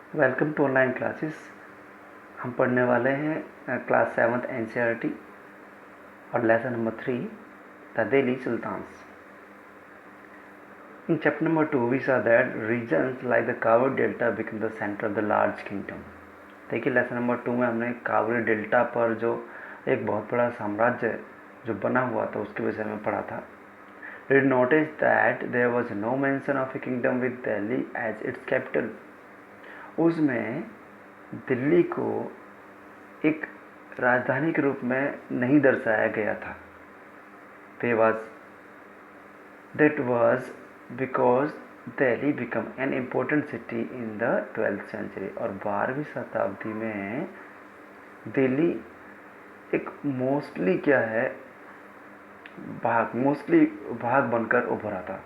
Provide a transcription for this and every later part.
Welcome to online classes. हम पढ़ने वाले हैं क्लास 7th एनसीईआरटी और lesson number 3 the Delhi sultans. In chapter number 2 we saw that regions like the Kaveri Delta became the center of the large kingdom। देखिए lesson number 2 में हमने Kaveri delta पर जो एक बहुत बड़ा साम्राज्य जो बना हुआ था उसके विषय में पढ़ा था। Did notice that there was no mention of a kingdom with Delhi as its capital। उसमें दिल्ली को एक राजधानी के रूप में नहीं दर्शाया गया था। That was because Delhi became an important city in the 12th century। और 12वीं शताब्दी में दिल्ली एक मोस्टली भाग बनकर उभरा था।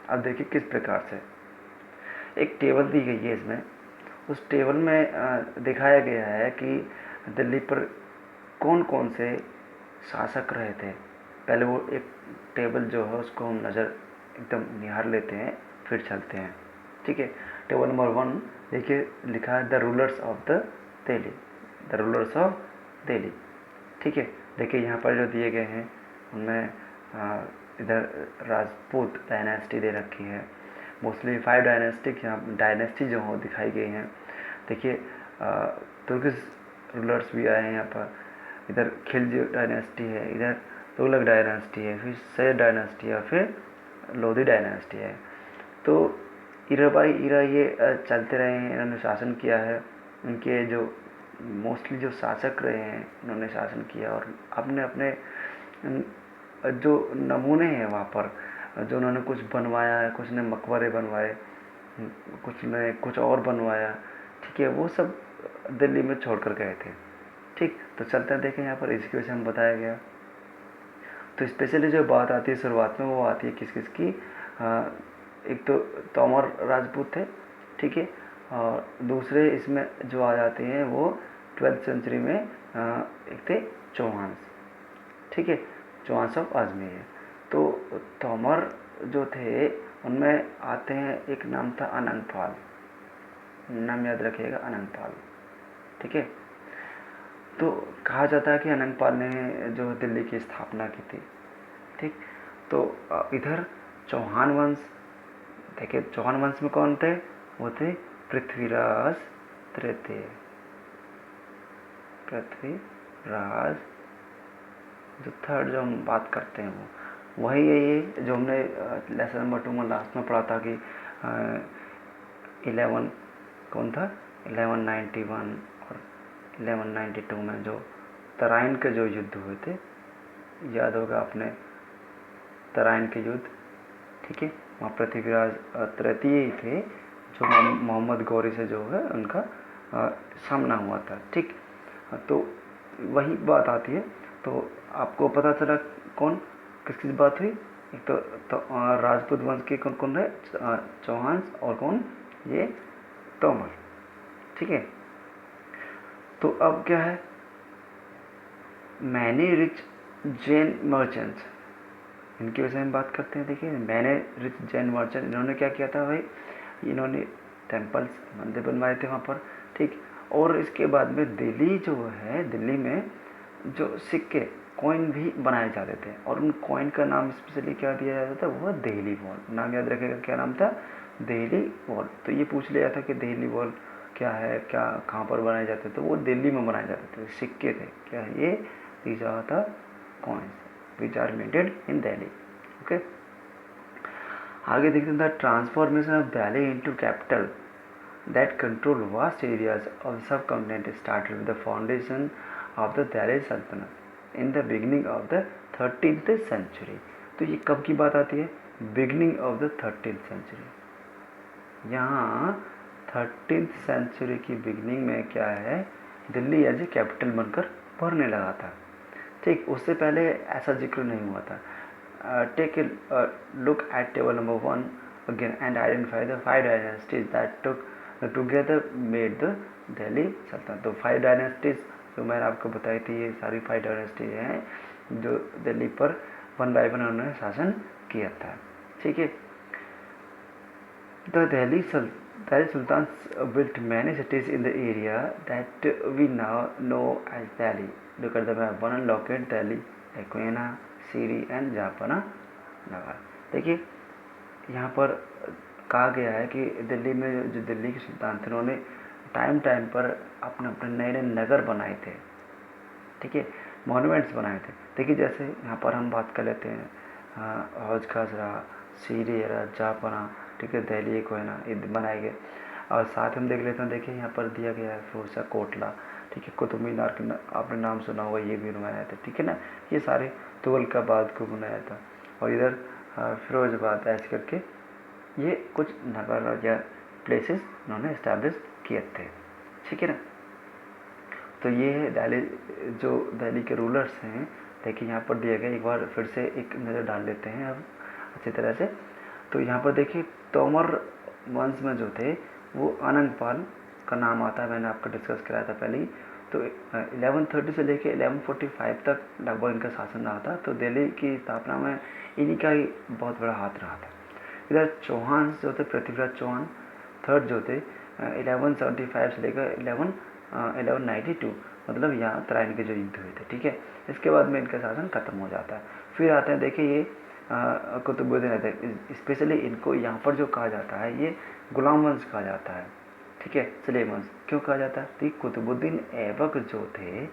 अब देखिए किस प्रकार से एक टेबल दी गई है इसमें। उस टेबल में दिखाया गया है कि दिल्ली पर कौन कौन से शासक रहे थे। पहले वो एक टेबल जो है उसको हम नज़र एकदम निहार लेते हैं, फिर चलते हैं। ठीक है, टेबल नंबर 1 देखिए लिखा है the rulers of the Delhi, the rulers of Delhi. ठीक है, देखिए यहाँ पर जो दिए गए हैं उनमें इधर राजपूत डायनेस्टी दे रखी है। मोस्टली 5 डायनेस्टी जो हो दिखाई गई हैं। देखिए तुर्किश रूलर्स भी आए हैं यहाँ पर। इधर खिलजी डायनेस्टी है, इधर तुगलक डायनेस्टी है, फिर सैयद डायनेस्टी है, फिर लोधी डायनेस्टी है। तो इरा बाई इरा ये चलते रहे हैं, इन्होंने शासन किया है। उनके जो मोस्टली जो शासक रहे हैं उन्होंने शासन किया और अपने अपने जो नमूने हैं वहाँ पर जो उन्होंने कुछ बनवाया है, कुछ ने मकबरे बनवाए, कुछ ने कुछ और बनवाया। ठीक है, वो सब दिल्ली में छोड़ कर गए थे। ठीक, तो चलते हैं देखें यहाँ पर इसकी वजह से हम बताया गया। तो स्पेशली जो बात आती है शुरुआत में वो आती है किस किस की। एक तो तोमर राजपूत थे। ठीक है, और दूसरे इसमें जो आ जाते हैं वो 12th सेंचुरी में एक थे चौहान। ठीक है, चौहान ऑफ अजमेर है। तो तोमर जो थे उनमें आते हैं, एक नाम था अनंगपाल, नाम याद रखिएगा अनंगपाल। ठीक है, तो कहा जाता है कि अनंगपाल ने जो दिल्ली की स्थापना की थी। ठीक, तो इधर चौहान वंश, देखिए चौहान वंश में कौन थे? वो थे पृथ्वीराज तृतीय। पृथ्वीराज जो थर्ड जो हम बात करते हैं वो वही है ये जो हमने लेसन नंबर 2 में लास्ट में पढ़ा था कि 11 कौन था 1191 और 1192 में जो तराइन के जो युद्ध हुए थे, याद होगा आपने तराइन के युद्ध। ठीक है, वहाँ पृथ्वीराज तृतीय ही थे जो मोहम्मद गौरी से जो है उनका सामना हुआ था। ठीक, तो वही बात आती है। तो आपको पता चला कौन किसकी बात हुई। एक तो राजपूत वंश के कौन कौन है, चौहान, और कौन ये तोमर। ठीक है, तो अब क्या है, मैनी रिच जैन मर्चेंट्स, इनकी वजह से हम बात करते हैं। देखिए मैनी रिच जैन मर्चेंट, इन्होंने क्या किया था भाई, इन्होंने टेम्पल्स मंदिर बनवाए थे वहाँ पर। ठीक, और इसके बाद में दिल्ली जो है, दिल्ली में जो सिक्के कॉइन भी बनाए जाते थे और उन कॉइन का नाम स्पेशली क्या दिया जाता था, वो दिल्ली वॉल। नाम याद रखेगा, क्या नाम था, दिल्ली वॉल। तो ये पूछ लिया था कि दिल्ली वॉल क्या है, क्या कहाँ पर बनाए जाते थे, तो वो दिल्ली में बनाए जाते थे। सिक्के थे, क्या है ये, these are the coins which are minted in Delhi. Okay, आगे देखते हैं the transformation of Delhi into capital that control vast areas of the subcontinent started with the foundation of the Delhi Sultanate in the beginning of the 13th century। तो ये कब की बात आती है, beginning of the 13th century. यहाँ 13th century की beginning में क्या है, दिल्ली एज ए कैपिटल बनकर भरने लगा था। ठीक, उससे पहले ऐसा जिक्र नहीं हुआ था। Take a look at table number 1 again and identify the 5 dynasties that took together made the Delhi सल्तनत। तो 5 डायनेस्टीज जो मैंने आपको बताई थी, ये सारी 5 डायनेस्टीज हैं जो दिल्ली पर 1 बाय 1 उन्होंने शासन किया था। ठीक है, the Delhi Sultans built many cities in the area that we now know as Delhi. Look at the map. One and locate Delhi, Equina, Siri and Japana नगर. देखिए यहाँ पर कहा गया है कि दिल्ली में जो दिल्ली के सुल्तान थे उन्होंने टाइम टाइम पर अपने अपने नए नए नगर बनाए थे. ठीक है, मॉन्यूमेंट्स बनाए थे. देखिए जैसे यहाँ पर हम बात कर लेते हैं हौज खासरा, सीरी जापना, ठीक है, दिल्ली कोयना ये बनाए गए. और साथ हम देख लेते हैं. देखिए यहाँ पर दिया गया है फिरोजा कोटला, ठीक है, कुतुब मीनार के आपने नाम सुना होगा, ये भी बनाया था. ठीक है ना, ये सारे तुगलकाबाद को बनाया था. और इधर फिरोजाबाद ऐसे करके ये कुछ नगर या प्लेसेस उन्होंने इस्टेब्लिश किए थे. ठीक है ना. तो ये है दिल्ली, जो दिल्ली के रूलर्स हैं. देखिए यहाँ पर दिया गया, एक बार फिर से एक नज़र डाल लेते हैं अब अच्छी तरह से. तो यहाँ पर देखिए तोमर वंश में जो थे वो अनंगपाल का नाम आता है, मैंने आपको डिस्कस कराया था पहले ही. तो 1130 से लेके 1145 तक लगभग इनका शासन रहा था. तो दिल्ली की स्थापना में इन्हीं का ही बहुत बड़ा हाथ रहा था. इधर चौहान जो थे, पृथ्वीराज चौहान थर्ड जो थे 1175 से लेकर 1192, मतलब यहाँ तराइन के जो युद्ध हुए थे. ठीक है, इसके बाद में इनका शासन खत्म हो जाता है. फिर आते हैं, देखिए ये कुतुबुद्दीन ऐबक. स्पेशली इनको यहाँ पर जो कहा जाता है ये गुलाम वंश कहा जाता है. ठीक है, स्लेव वंश क्यों कहा जाता है? तो कुतुबुद्दीन ऐबक जो थे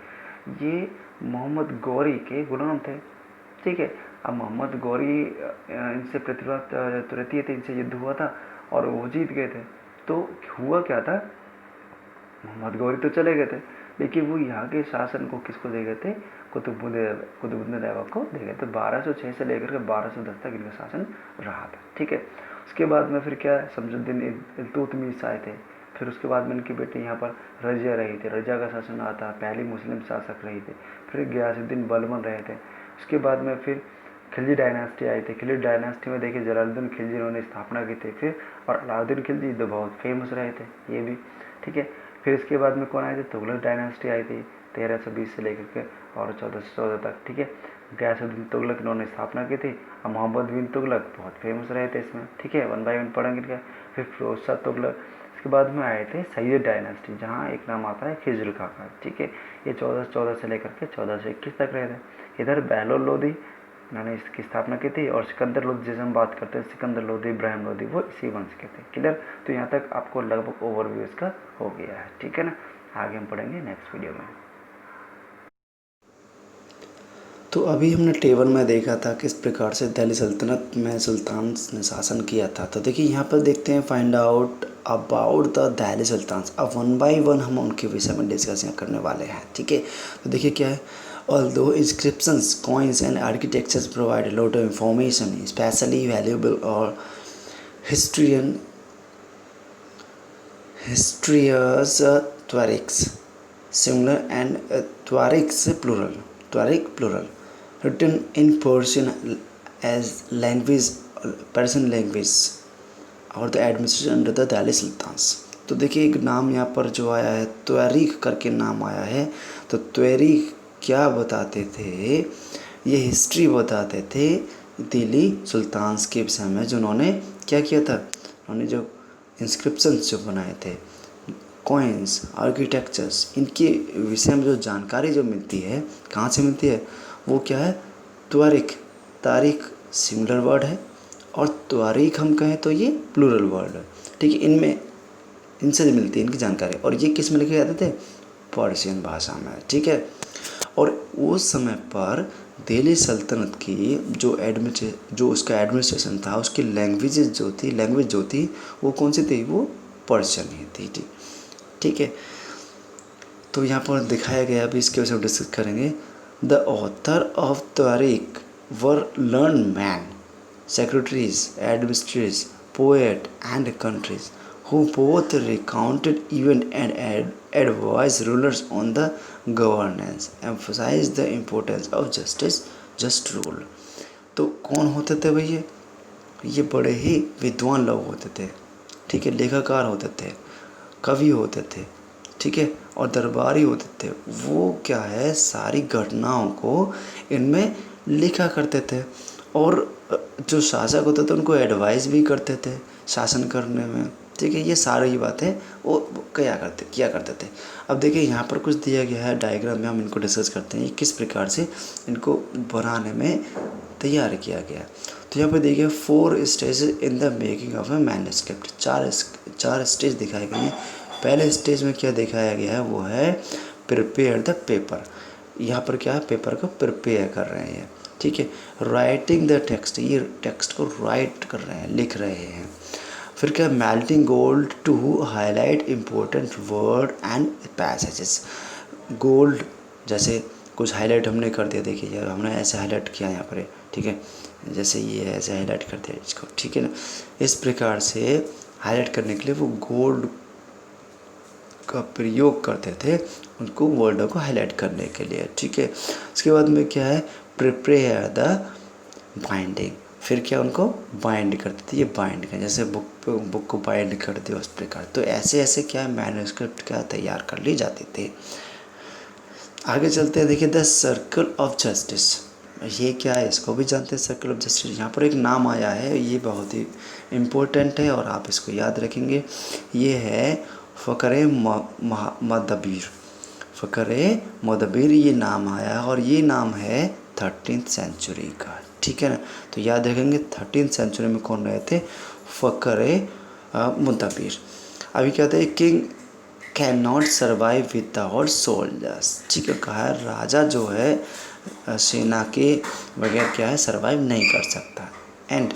ये मोहम्मद गौरी के गुलाम थे. ठीक है, अब मोहम्मद गौरी इनसे पृथ्वीराज तुर्की थे, इनसे युद्ध हुआ था और वो जीत गए थे. तो हुआ क्या था, मोहम्मद गौरी तो चले गए थे, लेकिन वो यहाँ के शासन को किसको दे गए थे? कुतुबुद्दीन ऐबक को दे गए. तो 1206 से लेकर के 1210 तक इनका शासन रहा था. ठीक है, उसके बाद में फिर क्या, शमसुद्दीन इल्तुतमिश आए थे. फिर उसके बाद में इनकी बेटी यहाँ पर रजिया रही थी, रजिया का शासन रहा था, पहली मुस्लिम शासक रही थी. फिर गयासुद्दीन बलबन रहे थे. उसके बाद में फिर खिलजी डायनास्टी आई थी. खिलजी डायनास्टी में देखिए जलालुद्दीन खिलजी उन्होंने स्थापना की थी. फिर और अलाउद्दीन खिलजी तो बहुत फेमस रहे थे ये भी. ठीक है, फिर इसके बाद में कौन आए थे? तुगलक डायनास्टी आई थी 1320 से लेकर के और 1414 तक. ठीक है, गयासुद्दीन तुगलक इन्होंने स्थापना की थी. और मोहम्मद बिन तुगलक बहुत फेमस रहे थे इसमें. ठीक है, वन बाय वन पढ़ेंगे इनका. फिर फिरोज शाह तुगलक. इसके बाद में आए थे सैयद डायनास्टी, जहाँ एक नाम आता है खिजर खाका. ठीक है, ये 1414 से लेकर के 1421 तक रहे थे. इधर बहलोल लोदी इन्होंने इसकी स्थापना की थी. और सिकंदर लोदी, जैसे हम बात करते हैं सिकंदर लोदी, इब्राहिम लोदी, वो इसी वंश के थे. क्लियर? तो यहाँ तक आपको लगभग ओवरव्यू इसका हो गया है. ठीक है ना, आगे हम पढ़ेंगे नेक्स्ट वीडियो में. तो अभी हमने टेबल में देखा था किस प्रकार से दिल्ली सल्तनत में सुल्तान ने शासन किया था. तो देखिए यहाँ पर देखते हैं find out about the Delhi sultans. अब वन बाय वन हम उनके विषय में डिस्कशन करने वाले हैं. ठीक है, तो देखिए क्या है. Although inscriptions, coins and architectures provide a lot of information, especially valuable or historious Tuareg singular and Tuareg plural, written in Persian as language, Persian language, और the administration under the Delhi sultans. तो देखिए एक नाम यहाँ पर जो आया है त्वरीख करके नाम आया है. तो त्वरीख क्या बताते थे? ये हिस्ट्री बताते थे दिल्ली सुल्तान्स के विषय में, जिन्होंने क्या किया था, उन्होंने जो इंस्क्रिप्शंस जो बनाए थे, कॉइन्स, आर्किटेक्चर्स, इनके विषय में जो जानकारी जो मिलती है, कहाँ से मिलती है? वो क्या है? त्वरीख. तारीख सिंगुलर वर्ड है और त्वारीख हम कहें तो ये प्लूरल वर्ड है. ठीक है, इनमें इनसे मिलती है इनकी जानकारी. और ये किस में लिखे जाते थे? पर्शियन भाषा में. ठीक है, और उस समय पर दिल्ली सल्तनत की जो उसका एडमिनिस्ट्रेशन था, उसकी लैंग्वेज जो थी वो कौन सी थी? वो पर्शियन ही थी. ठीक है, तो यहाँ पर दिखाया गया, अभी इसके विषय में डिस्कस करेंगे. द ऑथर ऑफ तारीख were learned man, secretaries, administrators, poet and countries who both recounted events and advised rulers on the governance, emphasized the importance of just rule. तो कौन होते थे भैया? ये बड़े ही विद्वान लोग होते थे. ठीक है, लेखाकार होते थे, कवि होते थे. ठीक है, और दरबारी होते थे. वो क्या है, सारी घटनाओं को इनमें लिखा करते थे. और जो शासक होते थे उनको एडवाइस भी करते थे शासन करने में. ठीक है। ये सारी बातें वो किया करते थे। अब देखिए यहाँ पर कुछ दिया गया है डायग्राम में, हम इनको डिस्कस करते हैं किस प्रकार से इनको बनाने में तैयार किया गया। तो यहाँ पर देखिए 4 stages in the making of A manuscript, चार स्टेज दिखाए गए हैं। पहले स्टेज में क्या दिखाया गया है, वो है प्रिपेयर द पेपर। यहाँ पर क्या है, पेपर को प्रिपेयर कर रहे हैं, ठीक है। राइटिंग द टेक्स्ट, ये टेक्स्ट को राइट कर रहे हैं, लिख रहे हैं। फिर क्या, melting gold to highlight important word and passages. Gold जैसे कुछ हाईलाइट हमने कर दिया, देखिए यार हमने ऐसे हाईलाइट किया यहाँ पर, ठीक है, जैसे ये ऐसे हाईलाइट कर दिया इसको, ठीक है ना। इस प्रकार से हाईलाइट करने के लिए वो गोल्ड का प्रयोग करते थे उनको वर्ड को हाईलाइट करने के लिए, ठीक है। उसके बाद में क्या है, प्रिपेयर द बाइंडिंग। फिर क्या, उनको बाइंड करते थे, ये बाइंड कर, जैसे बुक को बाइंड कर दिया उस प्रकार। तो ऐसे ऐसे क्या मैन्युस्क्रिप्ट क्या तैयार कर ली जाती थी। आगे चलते हैं, देखिए द सर्कल ऑफ जस्टिस, ये क्या है, इसको भी जानते हैं सर्कल ऑफ जस्टिस। यहाँ पर एक नाम आया है, ये बहुत ही इम्पोर्टेंट है और आप इसको याद रखेंगे। ये है फ़क्र मदबीर, फ़क्र मदबीर ये नाम आया है और ये नाम है 13th सेंचुरी का, ठीक है ना। तो याद रखेंगे 13th सेंचुरी में कौन रहे थे, फ़क्र मुदबीर। अभी क्या है, king can not survive without soldiers, ठीक है। कहा है राजा जो है सेना के बगैर क्या है सर्वाइव नहीं कर सकता। एंड